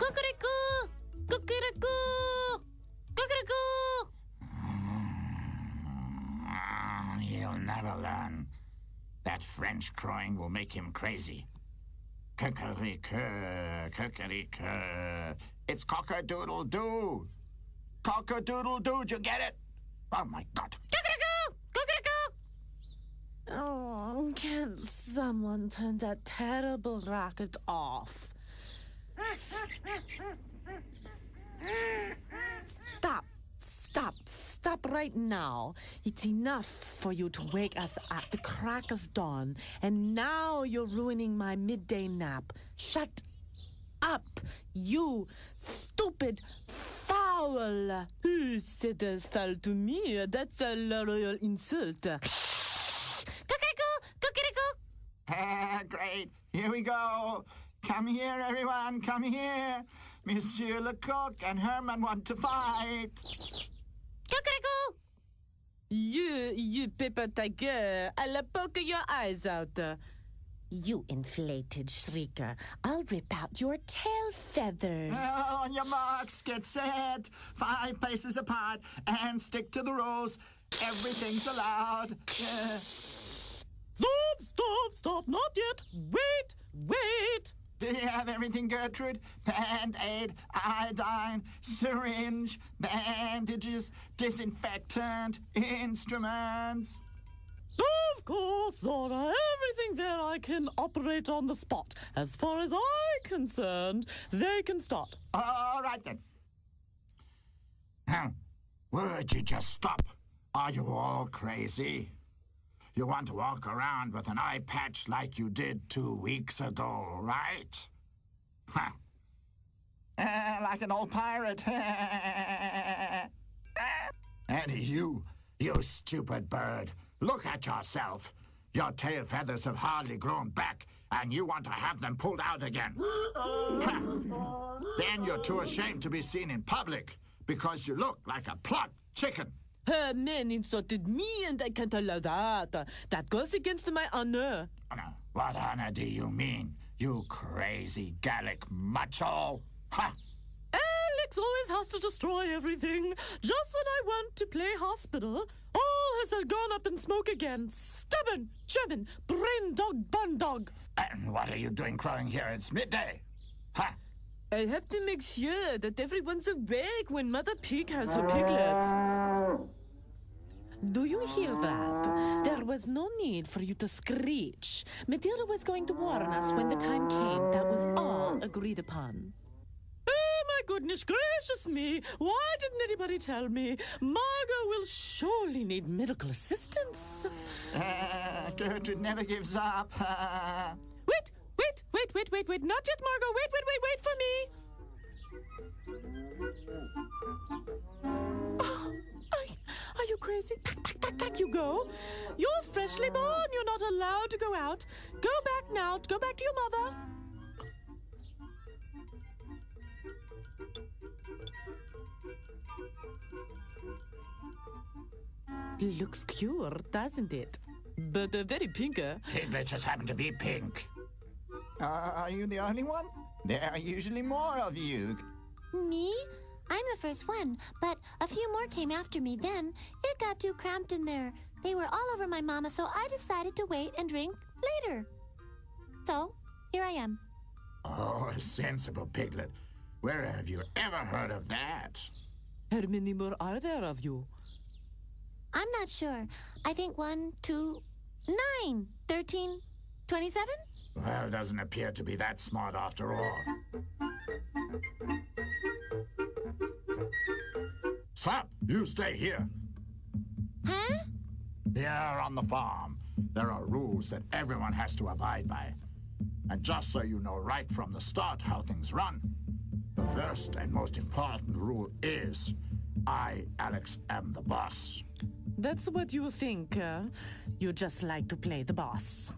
Cuckoo! Cuckoo! Cuckoo! He'll never learn. That French crowing will make him crazy. Cuckoo, cuckoo. It's cock-a-doodle-doo. Cock-a-doodle-doo, did you get it? Oh, my God. Cuckoo! Oh, can someone turn that terrible racket off? Stop right now. It's enough for you to wake us at the crack of dawn, and now you're ruining my midday nap. Shut up, you stupid fowl. Who said that's foul to me? That's a royal insult. Cuckoo! Great. Here we go. Come here, everyone. Come here. Monsieur Lecoq and Herman want to fight. Cuckoo! You paper tiger, I'll poke your eyes out. You inflated shrieker, I'll rip out your tail feathers. On your marks, get set. 5 paces apart and stick to the rules. Everything's allowed. Stop, not yet. Wait. Do you have everything, Gertrude? Band-aid, iodine, syringe, bandages, disinfectant, instruments. Of course, Zora. Everything there I can operate on the spot. As far as I'm concerned, they can start. All right, then. Would you just stop? Are you all crazy? You want to walk around with an eye patch like you did 2 weeks ago, right? Huh. Like an old pirate. And you stupid bird, look at yourself. Your tail feathers have hardly grown back, and you want to have them pulled out again. Then you're too ashamed to be seen in public because you look like a plucked chicken. Her men insulted me, and I can't allow that. That goes against my honor. What honor do you mean, you crazy Gallic macho? Ha! Alex always has to destroy everything. Just when I want to play hospital, all has gone up in smoke again. Stubborn, German, brain dog, bun dog. And what are you doing crowing here? It's midday. Ha! I have to make sure that everyone's awake when Mother Pig has her piglets. Do you hear that? There was no need for you to screech. Matilda was going to warn us when the time came. That was all agreed upon. Oh, my goodness gracious me. Why didn't anybody tell me? Margot will surely need medical assistance. Gertrude never gives up. Wait. Not yet, Margot. Wait for me. Oh, are you crazy? Back you go. You're freshly born. You're not allowed to go out. Go back now. Go back to your mother. Looks cute, doesn't it? But very pinker. Piglets just happen to be pink. Are you the only one? There are usually more of you. Me? I'm the first one, but a few more came after me then. It got too cramped in there. They were all over my mama, so I decided to wait and drink later. So, here I am. Oh, a sensible piglet. Where have you ever heard of that? How many more are there of you? I'm not sure. I think 1, 2, 9, 13, 27? Well, doesn't appear to be that smart after all. Stop! You stay here. Huh? Here on the farm, there are rules that everyone has to abide by. And just so you know right from the start how things run, the first and most important rule is, I, Alex, am the boss. That's what you think. You just like to play the boss.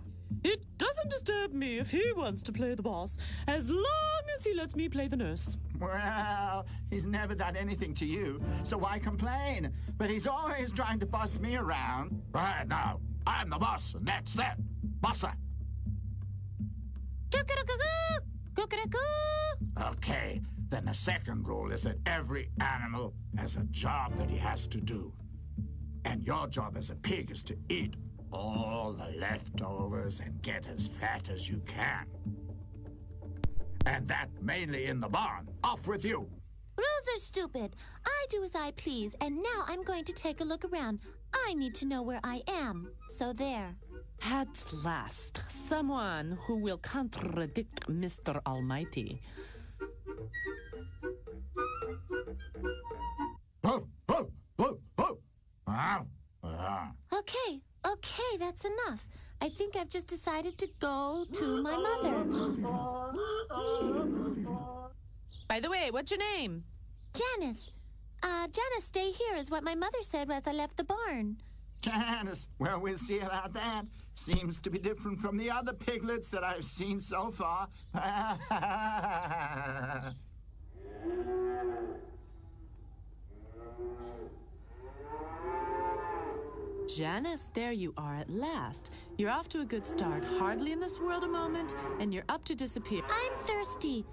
It doesn't disturb me if he wants to play the boss, as long as he lets me play the nurse. Well, he's never done anything to you, so why complain? But he's always trying to boss me around. Right now, I'm the boss, and that's that. Bossa. Okay, Then the second rule is that every animal has a job that he has to do. And your job as a pig is to eat all the leftovers and get as fat as you can. And that mainly in the barn. Off with you. Rules are stupid. I do as I please, and now I'm going to take a look around. I need to know where I am. So there. At last, someone who will contradict Mr. Almighty. Okay, that's enough. I think I've just decided to go to my mother. By the way, what's your name? Janis. Janis, stay here is what my mother said as I left the barn. Janis, well, we'll see about that. Seems to be different from the other piglets that I've seen so far. Janis, there you are at last. You're off to a good start. Hardly in this world a moment, and you're up to disappear. I'm thirsty.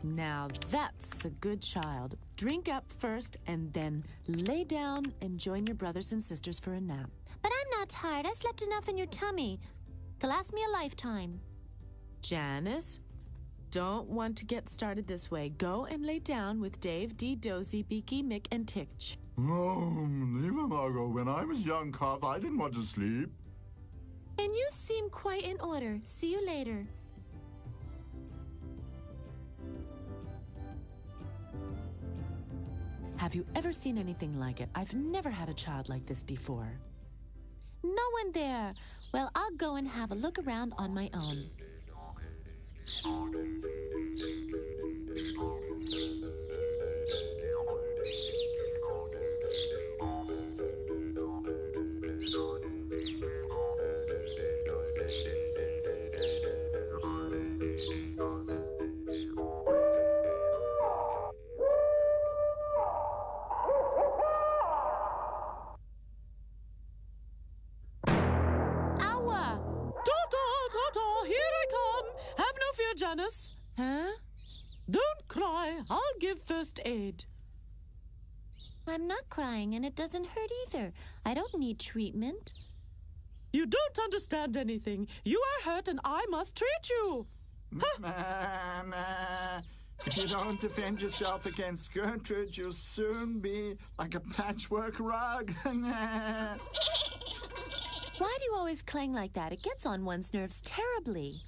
Now that's a good child. Drink up first and then lay down and join your brothers and sisters for a nap. But I'm not tired. I slept enough in your tummy to last me a lifetime. Janis, don't want to get started this way. Go and lay down with Dave, Dee, Dozy, Beaky, Mick, and Titch. No, leave him, Margot. When I was young calf, I didn't want to sleep. And you seem quite in order. See you later. Have you ever seen anything like it? I've never had a child like this before. No one there. Well, I'll go and have a look around on my own. Janis. Huh? Don't cry. I'll give first aid. I'm not crying, and it doesn't hurt either. I don't need treatment. You don't understand anything. You are hurt, and I must treat you. If you don't defend yourself against Gertrude, you'll soon be like a patchwork rug. Why do you always clang like that? It gets on one's nerves terribly.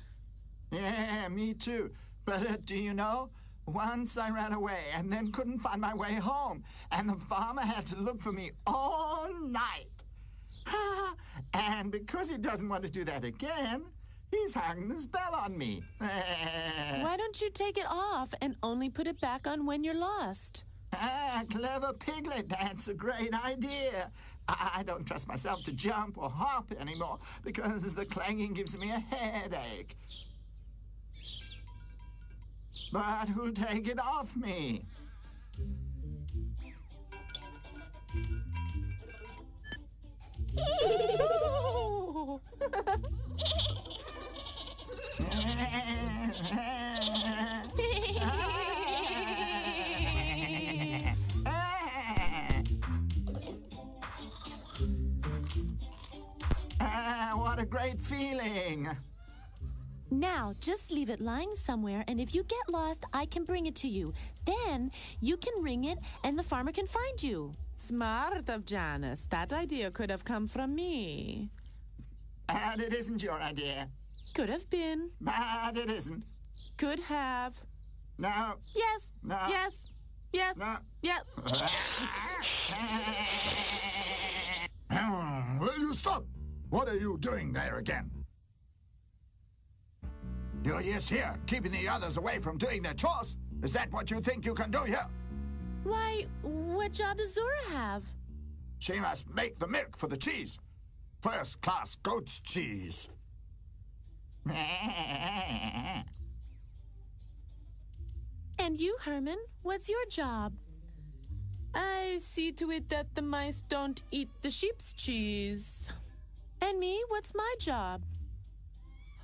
Yeah, me too. But do you know, once I ran away and then couldn't find my way home, and the farmer had to look for me all night. And because he doesn't want to do that again, he's hung the spell on me. Why don't you take it off and only put it back on when you're lost? Clever piglet, that's a great idea. I don't trust myself to jump or hop anymore because the clanging gives me a headache. But who'll take it off me? What a great feeling. Now, just leave it lying somewhere, and if you get lost, I can bring it to you. Then, you can ring it, and the farmer can find you. Smart of Janis. That idea could have come from me. And it isn't your idea. Could have been. But it isn't. Could have. No. Yes. No. Yes. Yes. No. Yep. Will you stop? What are you doing there again? You're just here, keeping the others away from doing their chores. Is that what you think you can do here? Why, what job does Zora have? She must make the milk for the cheese. First-class goat's cheese. And you, Herman, what's your job? I see to it that the mice don't eat the sheep's cheese. And me, what's my job?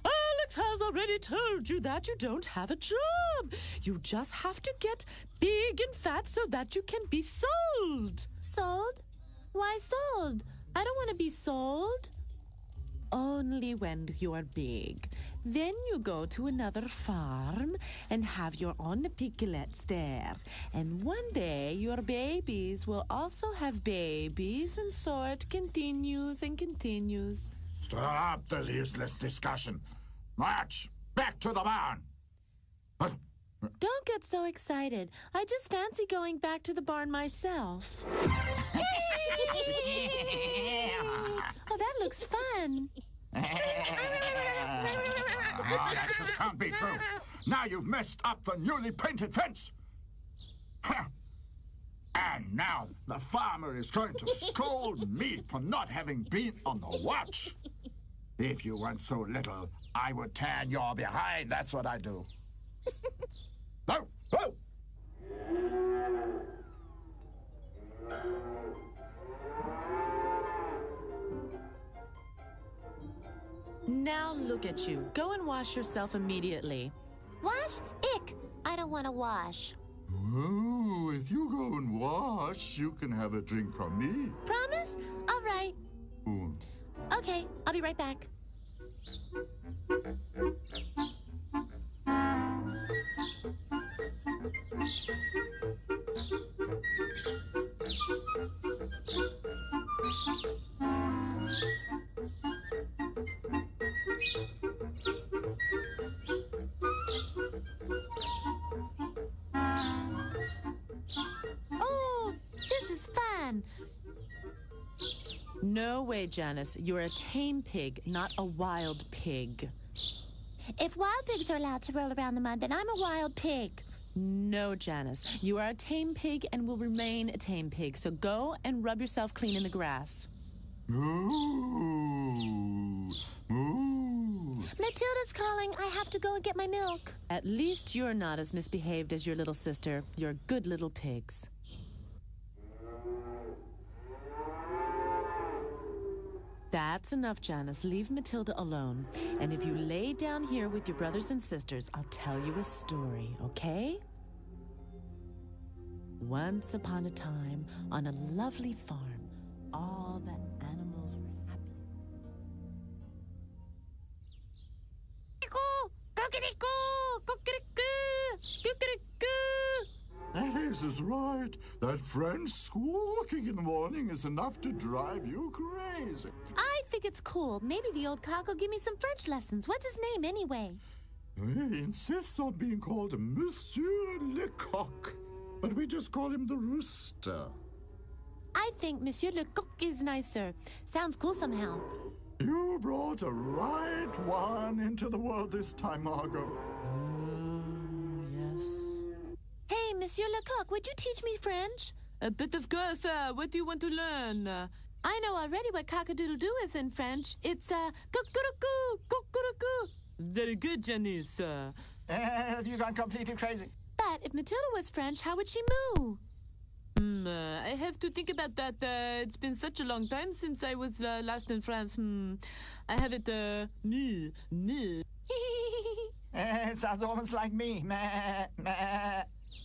Alex has already told you that you don't have a job. You just have to get big and fat so that you can be sold. Sold? Why sold? I don't want to be sold. Only when you are big. Then you go to another farm and have your own piglets there. And one day your babies will also have babies, and so it continues and continues. Stop this useless discussion. March back to the barn. Don't get so excited. I just fancy going back to the barn myself. Oh, that looks fun. That just can't be true. Now you've messed up the newly painted fence. And now the farmer is going to scold me for not having been on the watch. If you weren't so little, I would tan your behind. That's what I do. No, no. Now look at you. Go and wash yourself immediately. Wash? Ick! I don't want to wash. Oh, if you go and wash, you can have a drink from me. Promise? All right. Ooh. Okay, I'll be right back. Oh, this is fun. No way, Janis. You're a tame pig, not a wild pig. If wild pigs are allowed to roll around the mud, then I'm a wild pig. No, Janis. You are a tame pig and will remain a tame pig. So go and rub yourself clean in the grass. Ooh. Ooh. Matilda's calling. I have to go and get my milk. At least you're not as misbehaved as your little sister. You're good little pigs. That's enough, Janis. Leave Matilda alone. And if you lay down here with your brothers and sisters, I'll tell you a story, okay? Once upon a time, on a lovely farm, all the animals were happy. Alice is right. That French squawking in the morning is enough to drive you crazy. I think it's cool. Maybe the old cock will give me some French lessons. What's his name anyway? He insists on being called Monsieur Lecoq, but we just call him the Rooster. I think Monsieur Le Coq is nicer. Sounds cool somehow. You brought a right one into the world this time, Margot. Yes. Hey, Monsieur Le Coq, would you teach me French? But of course, what do you want to learn? I know already what cock-a-doodle-doo is in French. It's, cock-a-doodle-coo, cock-a-doodle-coo. Very good, Janis. You gone completely crazy. But if Matilda was French, how would she moo? I have to think about that. It's been such a long time since I was last in France. I have it, me. It sounds almost like me. Meh, meh.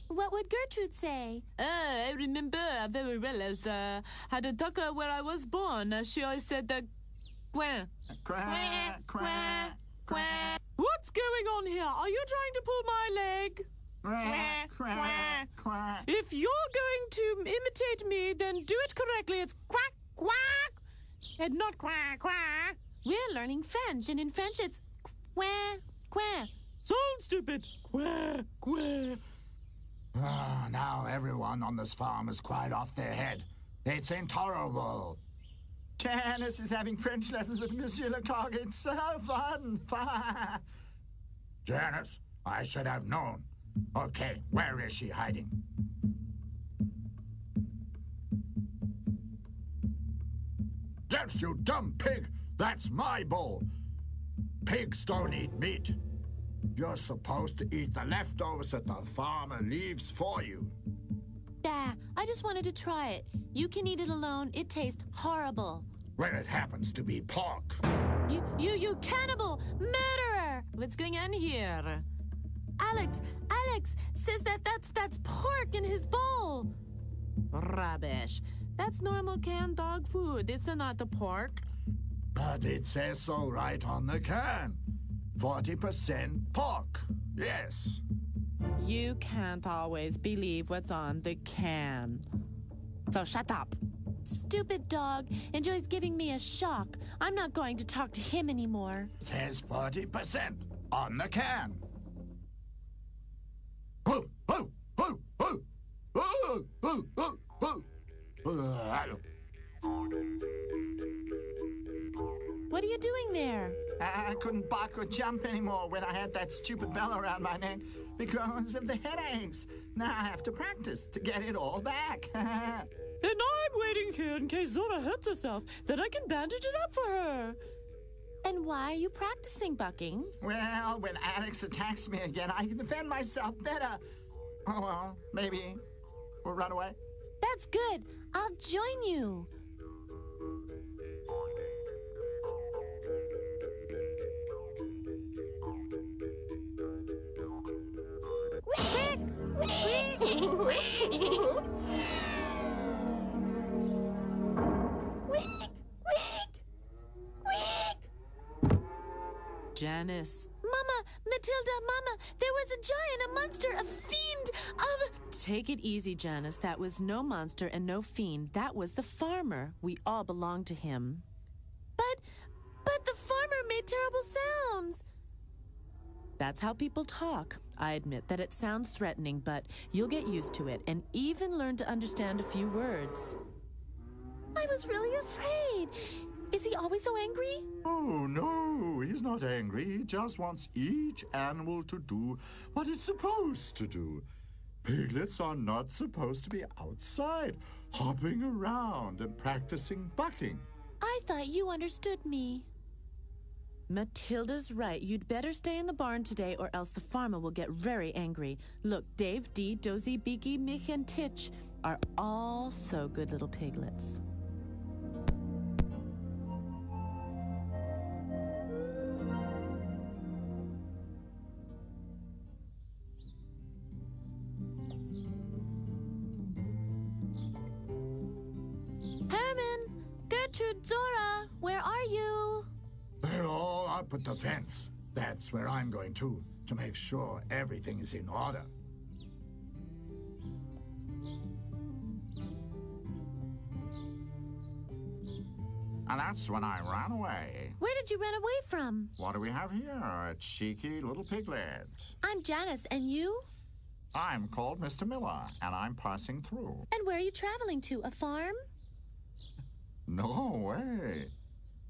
What would Gertrude say? I remember very well as had a talk where I was born. She always said, Quack. Quack, quack, quack. What's going on here? Are you trying to pull my leg? Quack, quack, quack. If you're going to imitate me, then do it correctly. It's quack, quack, and not quack, quack. We're learning French, and in French it's quack, quack. Sound stupid. Quack, quack. Ah, now everyone on this farm is quite off their head. It's intolerable. Janis is having French lessons with Monsieur Lecoq. It's so fun. Janis, I should have known. Okay, where is she hiding? Janis, you dumb pig! That's my bowl. Pigs don't eat meat. You're supposed to eat the leftovers that the farmer leaves for you. I just wanted to try it. You can eat it alone. It tastes horrible. When it happens to be pork. You cannibal! Murderer! What's going on here? Alex says that's pork in his bowl. Rubbish. That's normal canned dog food. It's not the pork. But it says so right on the can. 40% pork. Yes. You can't always believe what's on the can. So shut up. Stupid dog enjoys giving me a shock. I'm not going to talk to him anymore. It says 40% on the can. Oh, oh, oh, oh, oh, oh, oh, oh. What are you doing there? I couldn't bark or jump anymore when I had that stupid bell around my neck because of the headaches. Now I have to practice to get it all back. And I'm waiting here in case Zora hurts herself. Then I can bandage it up for her. And why are you practicing bucking? Well, when Alex attacks me again, I can defend myself better. Oh, well, maybe we'll run away. That's good. I'll join you. Quick! Janis. Mama, Matilda, Mama, there was a giant, a monster, a fiend, Take it easy, Janis. That was no monster and no fiend. That was the farmer. We all belong to him. But the farmer made terrible sounds. That's how people talk. I admit that it sounds threatening, but you'll get used to it and even learn to understand a few words. I was really afraid. Is he always so angry? Oh, no, he's not angry. He just wants each animal to do what it's supposed to do. Piglets are not supposed to be outside, hopping around and practicing bucking. I thought you understood me. Matilda's right. You'd better stay in the barn today or else the farmer will get very angry. Look, Dave, Dee, Dozy, Beaky, Mich, and Titch are all so good little piglets. Herman, Gertrude, Zora, where are you? They're all up at the fence. That's where I'm going to make sure everything is in order. And that's when I ran away. Where did you run away from? What do we have here? A cheeky little piglet. I'm Janis, and you? I'm called Mr. Miller, and I'm passing through. And where are you traveling to? A farm? No way.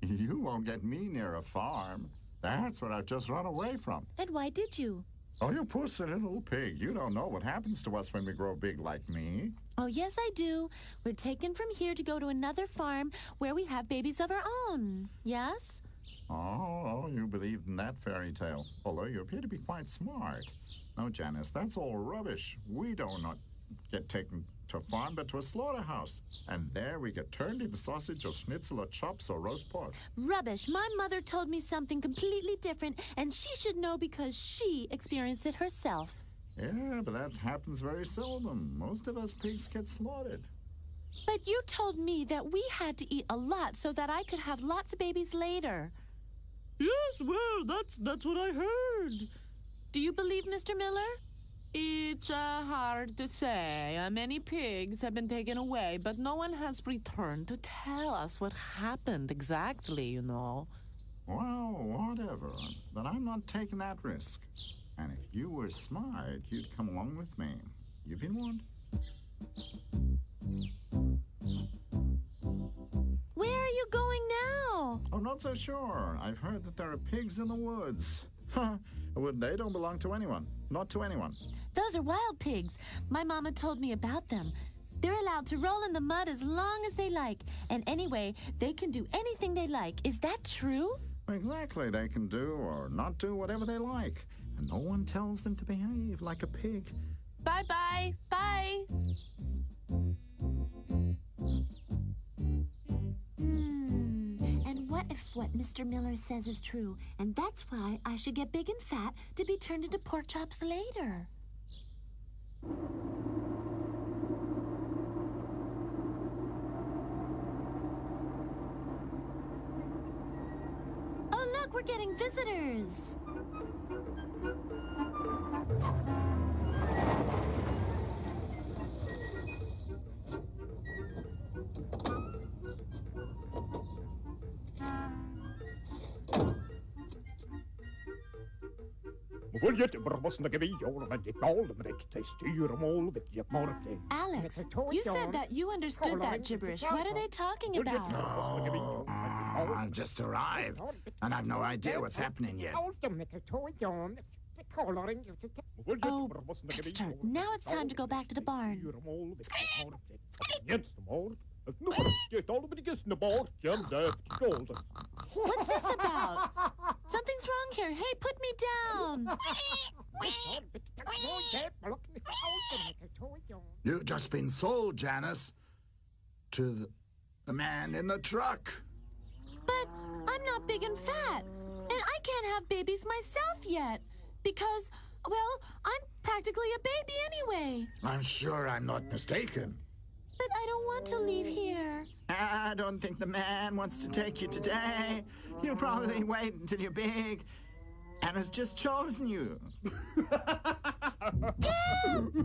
You won't get me near a farm. That's what I've just run away from. And why did you? Oh, you poor silly little pig. You don't know what happens to us when we grow big like me. Oh, yes, I do. We're taken from here to go to another farm where we have babies of our own. Yes? Oh, you believed in that fairy tale. Although you appear to be quite smart. No, Janis, that's all rubbish. We do not get taken to a farm, but to a slaughterhouse. And there we get turned into sausage or schnitzel or chops or roast pork. Rubbish. My mother told me something completely different, and she should know because she experienced it herself. Yeah, but that happens very seldom. Most of us pigs get slaughtered. But you told me that we had to eat a lot so that I could have lots of babies later. Yes, well, that's what I heard. Do you believe Mr. Miller? It's hard to say. Many pigs have been taken away, but no one has returned to tell us what happened exactly, you know. Well, whatever. But I'm not taking that risk. And if you were smart, you'd come along with me. You've been warned. Where are you going now? I'm not so sure. I've heard that there are pigs in the woods. Well, they don't belong to anyone. Not to anyone. Those are wild pigs. My mama told me about them. They're allowed to roll in the mud as long as they like. And anyway, they can do anything they like. Is that true? Exactly. They can do or not do whatever they like. And no one tells them to behave like a pig. Bye-bye. Bye. if what Mr. Miller says is true, and that's why I should get big and fat to be turned into pork chops later. Oh, look, we're getting visitors. Alex, you said that you understood that gibberish. What are they talking about? I've just arrived, and I've no idea what's happening yet. Oh, Pixter, now it's time to go back to the barn. What's this about? Something's wrong here. Hey, put me down. You've just been sold, Janis, to the man in the truck. But I'm not big and fat, and I can't have babies myself yet, because, well, I'm practically a baby anyway. I'm sure I'm not mistaken. But I don't want to leave here. I don't think the man wants to take you today. He'll probably wait until you're big and has just chosen you. Help! Help!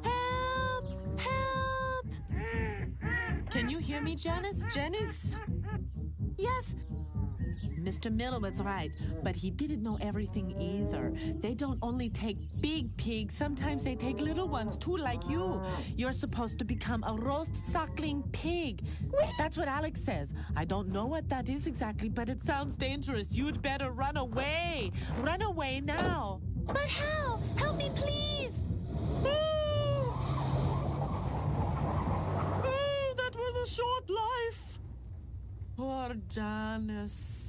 Help! Help! Can you hear me, Janis? Janis? Yes, Mr. Miller was right, but he didn't know everything either. They don't only take big pigs, sometimes they take little ones too, like you. You're supposed to become a roast suckling pig. That's what Alex says. I don't know what that is exactly, but it sounds dangerous. You'd better run away. Run away now. but how? Help me, please. Oh, that was a short life. Poor Janis.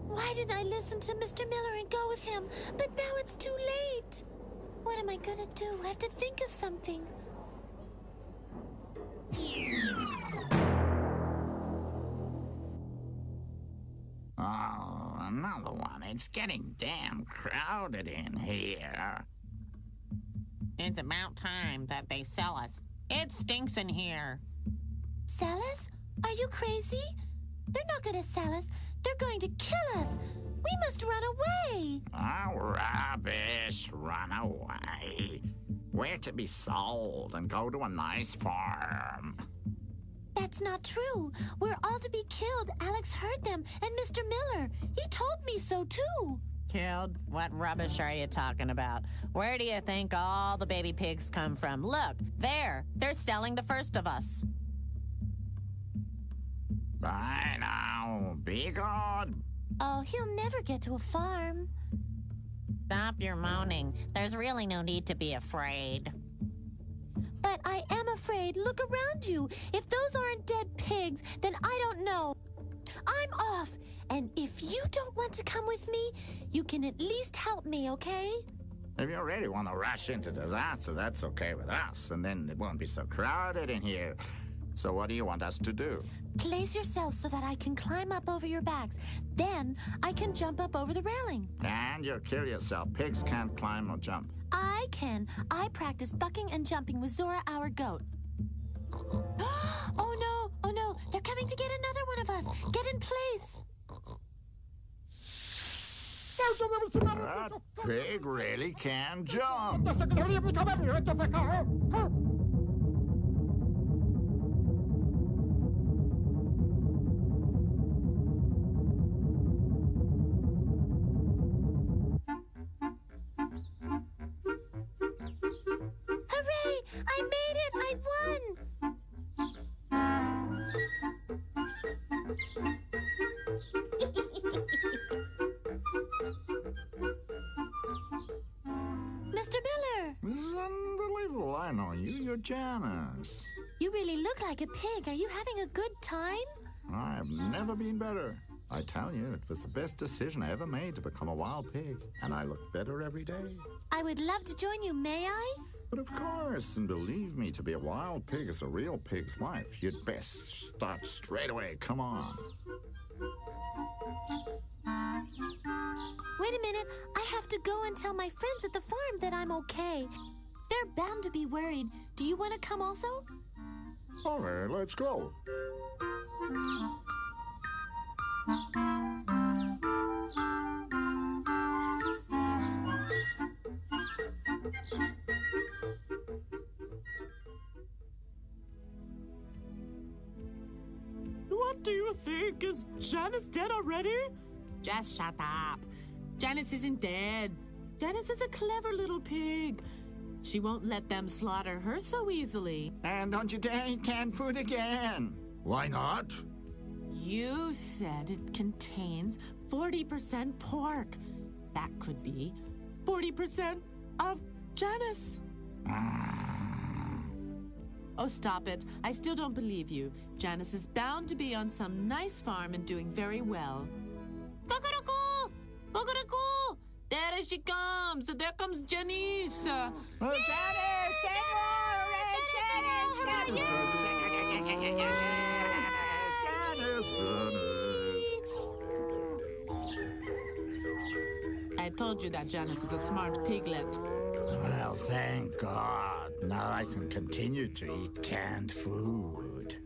Why didn't I listen to Mr. Miller and go with him? But now it's too late. What am I gonna do? I have to think of something. Oh, another one. It's getting damn crowded in here. It's about time that they sell us. It stinks in here. Sell us? Are you crazy? They're not gonna sell us. They're going to kill us. We must run away. Oh, rubbish. Run away. We're to be sold and go to a nice farm. That's not true. We're all to be killed. Alex heard them, and Mr. Miller. He told me so, too. Killed? What rubbish are you talking about? Where do you think all the baby pigs come from? Look, there. They're selling the first of us. Bye now. Be good. Oh, he'll never get to a farm. Stop your moaning. There's really no need to be afraid. But I am afraid. Look around you. If those aren't dead pigs, then I don't know. I'm off. And if you don't want to come with me, you can at least help me, okay? If you really want to rush into disaster, that's okay with us. And then it won't be so crowded in here. So what do you want us to do? Place yourself so that I can climb up over your backs. Then I can jump up over the railing. And you'll kill yourself. Pigs can't climb or jump. I can. I practice bucking and jumping with Zora, our goat. Oh no! Oh no! They're coming to get another one of us! Get in place! That pig really can jump. Hooray! I made it! I won! Mr. Miller, This is unbelievable. I know you. You're Janis. you really look like a pig. Are you having a good time? I've never been better. I tell you, it was the best decision I ever made to become a wild pig, and I look better every day. I would love to join you, may I? But of course, and believe me, to be a wild pig is a real pig's life. You'd best start straight away. Come on. Wait a minute. I have to go and tell my friends at the farm that I'm okay. They're bound to be worried. Do you want to come also? All right, let's go. What do you think? Is Janis dead already? Just shut up. Janis isn't dead. Janis is a clever little pig. She won't let them slaughter her so easily. And don't you dare eat canned food again. Why not? You said it contains 40% pork. That could be 40% of Janis. Oh, stop it. I still don't believe you. Janis is bound to be on some nice farm and doing very well. Cuckoo! Cuckoo! There she comes! There comes Janis! Oh, Janis! Thank you! I told you that Janis is a smart piglet. Well, thank God. Now I can continue to eat canned food.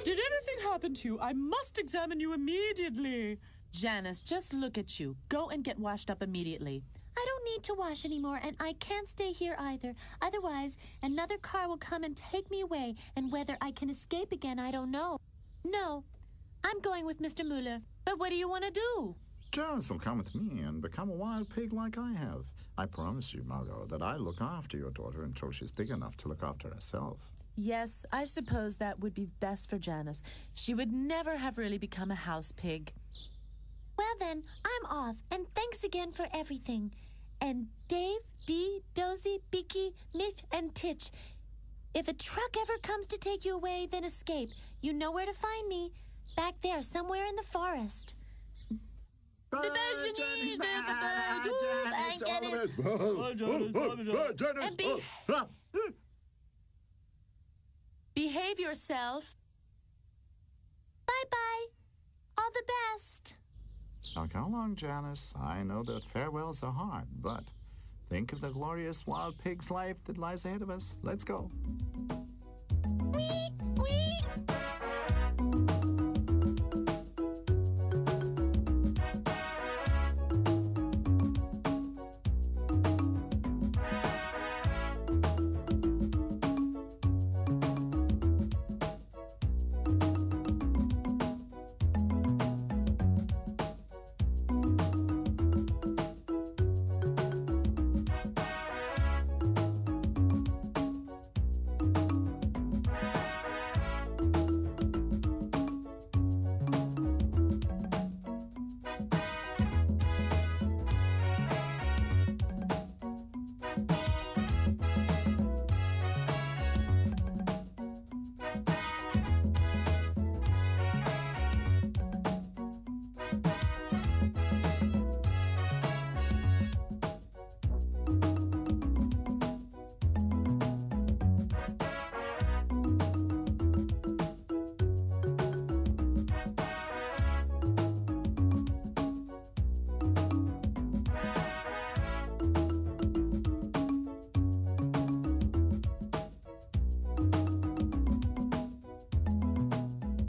Did anything happen to you? I must examine you immediately. Janis, just look at you. Go and get washed up immediately. I don't need to wash anymore, and I can't stay here either. Otherwise, another car will come and take me away, and whether I can escape again, I don't know. No, I'm going with Mr. Muller. But what do you want to do? Janis will come with me and become a wild pig like I have. I promise you, Margot, that I'll look after your daughter until she's big enough to look after herself. Yes, I suppose that would be best for Janis. She would never have really become a house pig. Well then, I'm off, and thanks again for everything. And Dave, Dee, Dozy, Beaky, Mitch, and Titch, if a truck ever comes to take you away, then escape. You know where to find me. Back there, somewhere in the forest. Bye, Janis! Bye, Janis! Bye, Janis. And behave yourself. Bye-bye. All the best. Now come along, Janis. I know that farewells are hard, but think of the glorious wild pig's life that lies ahead of us. Let's go.